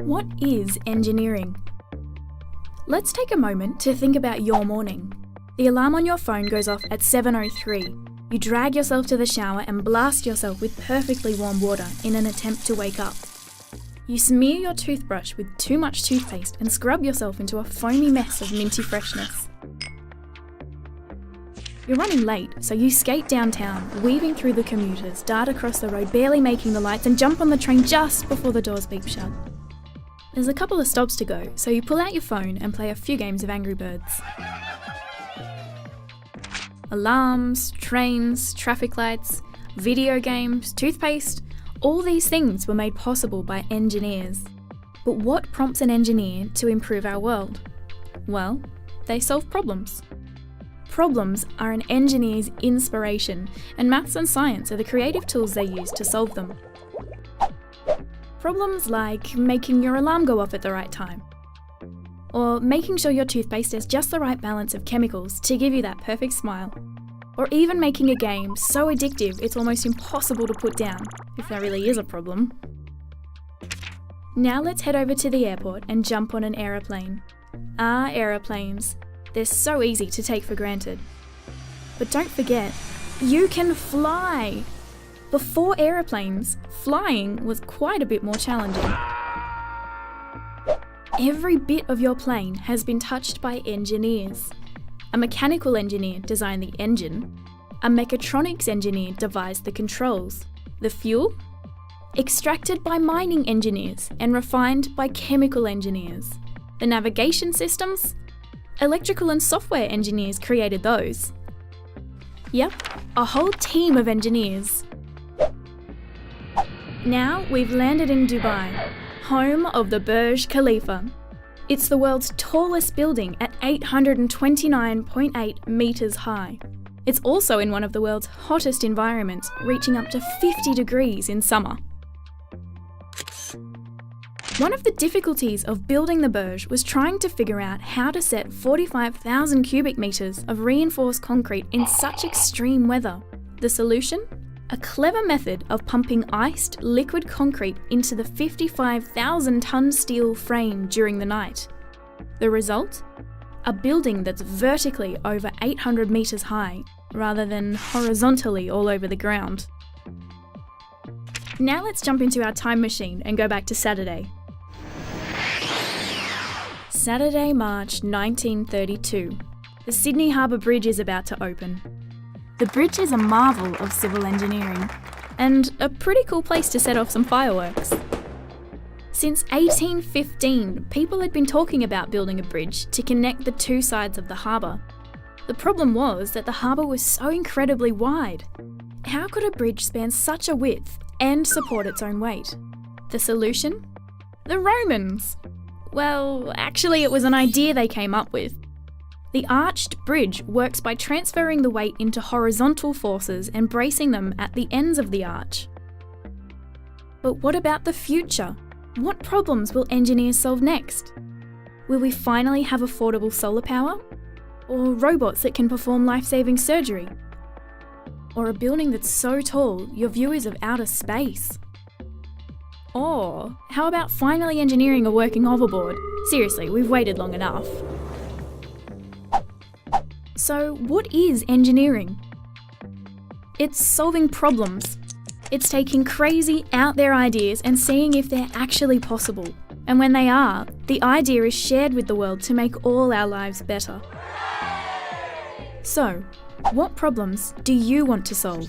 What is engineering? Let's take a moment to think about your morning. The alarm on your phone goes off at 7:03. You drag yourself to the shower and blast yourself with perfectly warm water in an attempt to wake up. You smear your toothbrush with too much toothpaste and scrub yourself into a foamy mess of minty freshness. You're running late, so you skate downtown, weaving through the commuters, dart across the road, barely making the lights, and jump on the train just before the doors beep shut. There's a couple of stops to go, so you pull out your phone and play a few games of Angry Birds. Alarms, trains, traffic lights, video games, toothpaste, all these things were made possible by engineers. But what prompts an engineer to improve our world? Well, they solve problems. Problems are an engineer's inspiration, and maths and science are the creative tools they use to solve them. Problems like making your alarm go off at the right time, or making sure your toothpaste has just the right balance of chemicals to give you that perfect smile, or even making a game so addictive it's almost impossible to put down, if that really is a problem. Now let's head over to the airport and jump on an aeroplane. Aeroplanes. They're so easy to take for granted. But don't forget, you can fly! Before aeroplanes, flying was quite a bit more challenging. Every bit of your plane has been touched by engineers. A mechanical engineer designed the engine. A mechatronics engineer devised the controls. The fuel? Extracted by mining engineers and refined by chemical engineers. The navigation systems? Electrical and software engineers created those. Yep, a whole team of engineers. Now we've landed in Dubai, home of the Burj Khalifa. It's the world's tallest building at 829.8 metres high. It's also in one of the world's hottest environments, reaching up to 50 degrees in summer. One of the difficulties of building the Burj was trying to figure out how to set 45,000 cubic metres of reinforced concrete in such extreme weather. The solution? A clever method of pumping iced liquid concrete into the 55,000-tonne steel frame during the night. The result? A building that's vertically over 800 metres high, rather than horizontally all over the ground. Now let's jump into our time machine and go back to Saturday. Saturday, March 1932. The Sydney Harbour Bridge is about to open. The bridge is a marvel of civil engineering, and a pretty cool place to set off some fireworks. Since 1815, people had been talking about building a bridge to connect the two sides of the harbour. The problem was that the harbour was so incredibly wide. How could a bridge span such a width and support its own weight? The solution? The Romans! Well, actually it was an idea they came up with. The arched bridge works by transferring the weight into horizontal forces and bracing them at the ends of the arch. But what about the future? What problems will engineers solve next? Will we finally have affordable solar power? Or robots that can perform life-saving surgery? Or a building that's so tall your view is of outer space? Or how about finally engineering a working hoverboard? Seriously, we've waited long enough. So what is engineering? It's solving problems. It's taking crazy, out there ideas and seeing if they're actually possible. And when they are, the idea is shared with the world to make all our lives better. So, what problems do you want to solve?